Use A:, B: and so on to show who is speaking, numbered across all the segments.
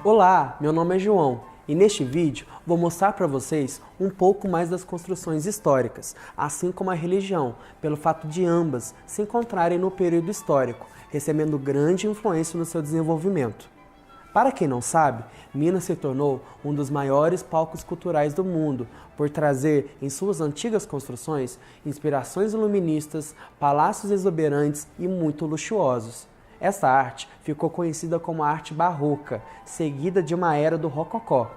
A: Olá, meu nome é João e neste vídeo vou mostrar para vocês um pouco mais das construções históricas, assim como a religião, pelo fato de ambas se encontrarem no período histórico, recebendo grande influência no seu desenvolvimento. Para quem não sabe, Minas se tornou um dos maiores palcos culturais do mundo por trazer em suas antigas construções inspirações iluministas, palácios exuberantes e muito luxuosos. Essa arte ficou conhecida como a arte barroca, seguida de uma era do rococó.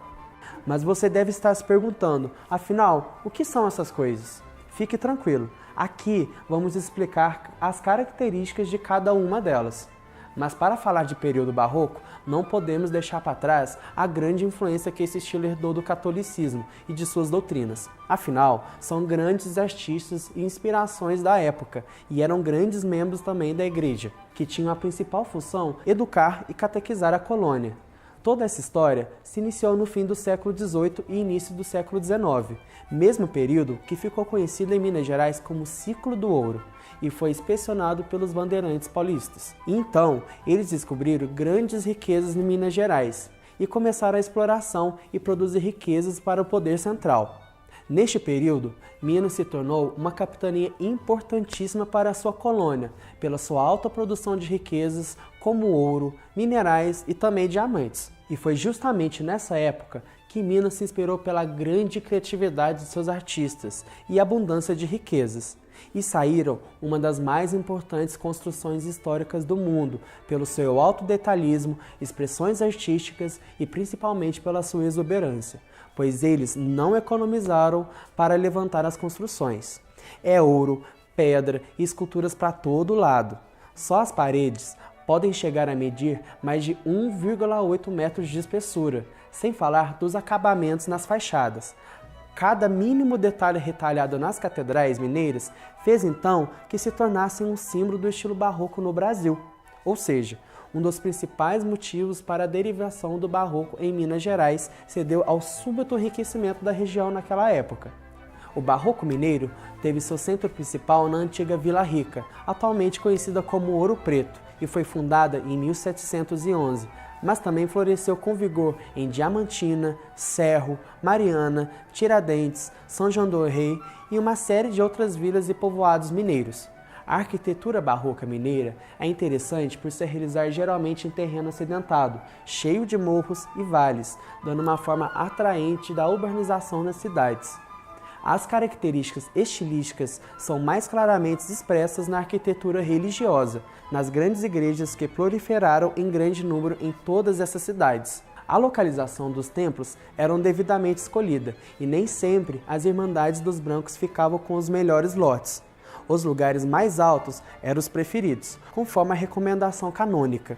A: Mas você deve estar se perguntando, afinal, o que são essas coisas? Fique tranquilo, aqui vamos explicar as características de cada uma delas. Mas para falar de período barroco, não podemos deixar para trás a grande influência que esse estilo herdou do catolicismo e de suas doutrinas. Afinal, são grandes artistas e inspirações da época e eram grandes membros também da igreja, que tinham a principal função educar e catequizar a colônia. Toda essa história se iniciou no fim do século XVIII e início do século XIX, mesmo período que ficou conhecido em Minas Gerais como Ciclo do Ouro, e foi inspecionado pelos bandeirantes paulistas. Então, eles descobriram grandes riquezas em Minas Gerais e começaram a exploração e produzir riquezas para o poder central. Neste período, Minas se tornou uma capitania importantíssima para a sua colônia, pela sua alta produção de riquezas como ouro, minerais e também diamantes. E foi justamente nessa época que Minas se inspirou pela grande criatividade de seus artistas e abundância de riquezas. E saíram uma das mais importantes construções históricas do mundo, pelo seu alto detalhismo, expressões artísticas e principalmente pela sua exuberância, pois eles não economizaram para levantar as construções. É ouro, pedra e esculturas para todo lado. Só as paredes podem chegar a medir mais de 1,8 metros de espessura, sem falar dos acabamentos nas fachadas. Cada mínimo detalhe retalhado nas catedrais mineiras fez então que se tornassem um símbolo do estilo barroco no Brasil, ou seja, um dos principais motivos para a derivação do barroco em Minas Gerais se deu ao súbito enriquecimento da região naquela época. O barroco mineiro teve seu centro principal na antiga Vila Rica, atualmente conhecida como Ouro Preto, e foi fundada em 1711, mas também floresceu com vigor em Diamantina, Cerro, Mariana, Tiradentes, São João do Rei e uma série de outras vilas e povoados mineiros. A arquitetura barroca mineira é interessante por se realizar geralmente em terreno acidentado, cheio de morros e vales, dando uma forma atraente da urbanização nas cidades. As características estilísticas são mais claramente expressas na arquitetura religiosa, nas grandes igrejas que proliferaram em grande número em todas essas cidades. A localização dos templos era devidamente escolhida e nem sempre as Irmandades dos Brancos ficavam com os melhores lotes. Os lugares mais altos eram os preferidos, conforme a recomendação canônica.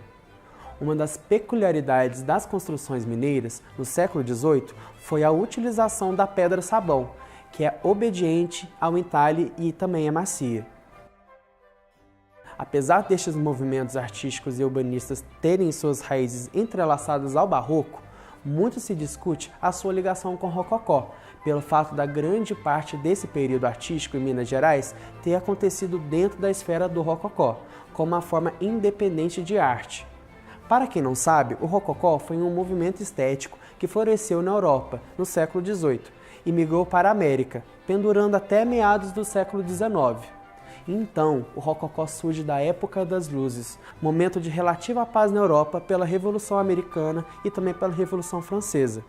A: Uma das peculiaridades das construções mineiras no século XVIII foi a utilização da pedra-sabão, que é obediente ao entalhe e também é macia. Apesar destes movimentos artísticos e urbanistas terem suas raízes entrelaçadas ao barroco, muito se discute a sua ligação com o rococó, pelo fato da grande parte desse período artístico em Minas Gerais ter acontecido dentro da esfera do rococó, como uma forma independente de arte. Para quem não sabe, o rococó foi um movimento estético que floresceu na Europa no século XVIII e migrou para a América, pendurando até meados do século XIX. Então, o rococó surge da Época das Luzes, momento de relativa paz na Europa pela Revolução Americana e também pela Revolução Francesa.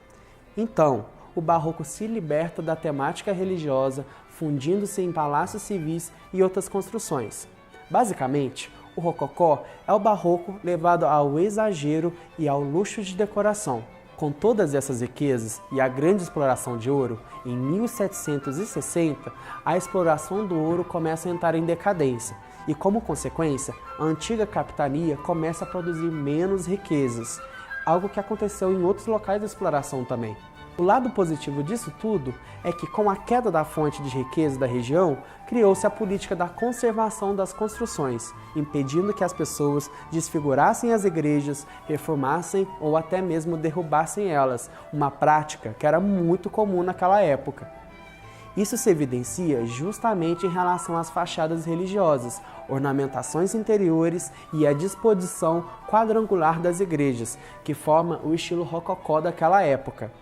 A: Então, o barroco se liberta da temática religiosa, fundindo-se em palácios civis e outras construções. Basicamente, o rococó é o barroco levado ao exagero e ao luxo de decoração. Com todas essas riquezas e a grande exploração de ouro, em 1760, a exploração do ouro começa a entrar em decadência e, como consequência, a antiga capitania começa a produzir menos riquezas, algo que aconteceu em outros locais da exploração também. O lado positivo disso tudo é que, com a queda da fonte de riqueza da região, criou-se a política da conservação das construções, impedindo que as pessoas desfigurassem as igrejas, reformassem ou até mesmo derrubassem elas, uma prática que era muito comum naquela época. Isso se evidencia justamente em relação às fachadas religiosas, ornamentações interiores e a disposição quadrangular das igrejas, que forma o estilo rococó daquela época.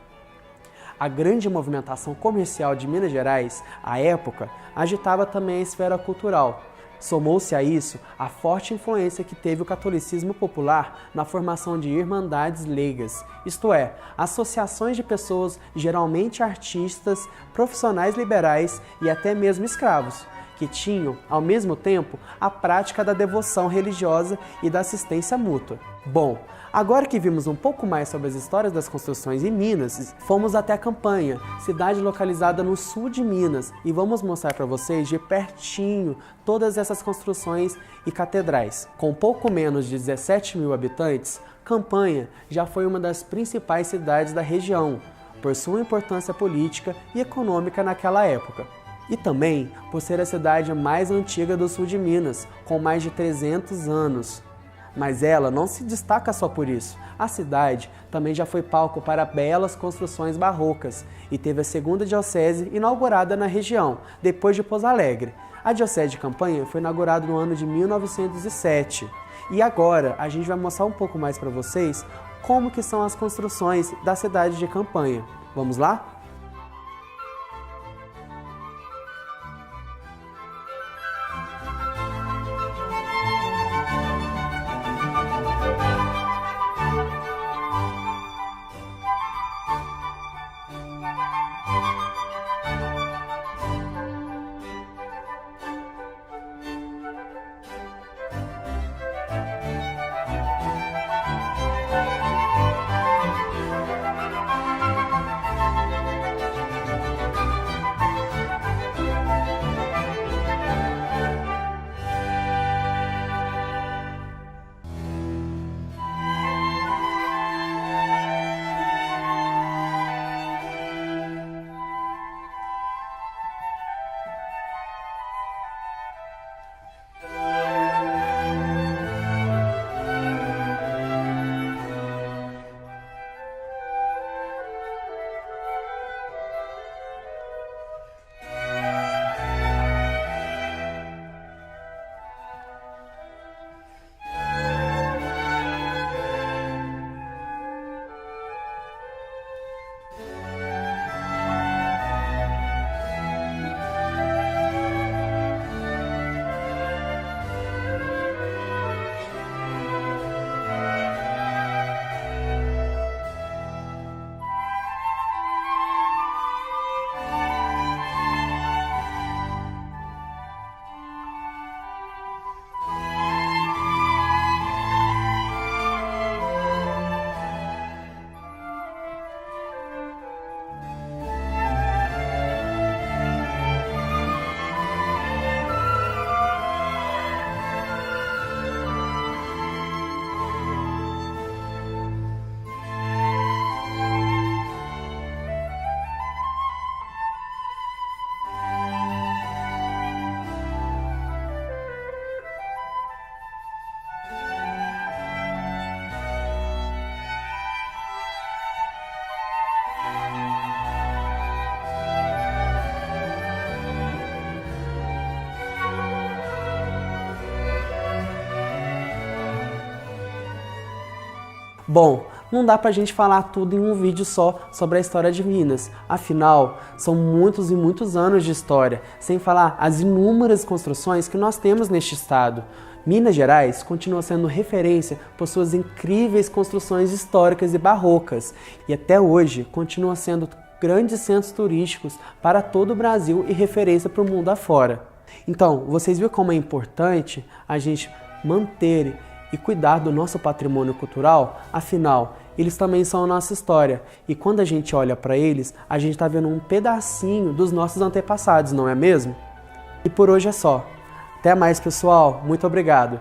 A: A grande movimentação comercial de Minas Gerais, à época, agitava também a esfera cultural. Somou-se a isso a forte influência que teve o catolicismo popular na formação de irmandades leigas, isto é, associações de pessoas geralmente artistas, profissionais liberais e até mesmo escravos, que tinham, ao mesmo tempo, a prática da devoção religiosa e da assistência mútua. Bom, agora que vimos um pouco mais sobre as histórias das construções em Minas, fomos até Campanha, cidade localizada no sul de Minas, e vamos mostrar para vocês de pertinho todas essas construções e catedrais. Com pouco menos de 17 mil habitantes, Campanha já foi uma das principais cidades da região, por sua importância política e econômica naquela época. E também por ser a cidade mais antiga do sul de Minas, com mais de 300 anos. Mas ela não se destaca só por isso. A cidade também já foi palco para belas construções barrocas e teve a segunda diocese inaugurada na região, depois de Pouso Alegre. A diocese de Campanha foi inaugurada no ano de 1907. E agora a gente vai mostrar um pouco mais para vocês como que são as construções da cidade de Campanha. Vamos lá? Bom, não dá pra gente falar tudo em um vídeo só sobre a história de Minas, afinal, são muitos e muitos anos de história, sem falar as inúmeras construções que nós temos neste estado. Minas Gerais continua sendo referência por suas incríveis construções históricas e barrocas, e até hoje continua sendo grandes centros turísticos para todo o Brasil e referência para o mundo afora. Então, vocês viram como é importante a gente manter e cuidar do nosso patrimônio cultural? Afinal, eles também são a nossa história. E quando a gente olha para eles, a gente está vendo um pedacinho dos nossos antepassados, não é mesmo? E por hoje é só. Até mais, pessoal. Muito obrigado.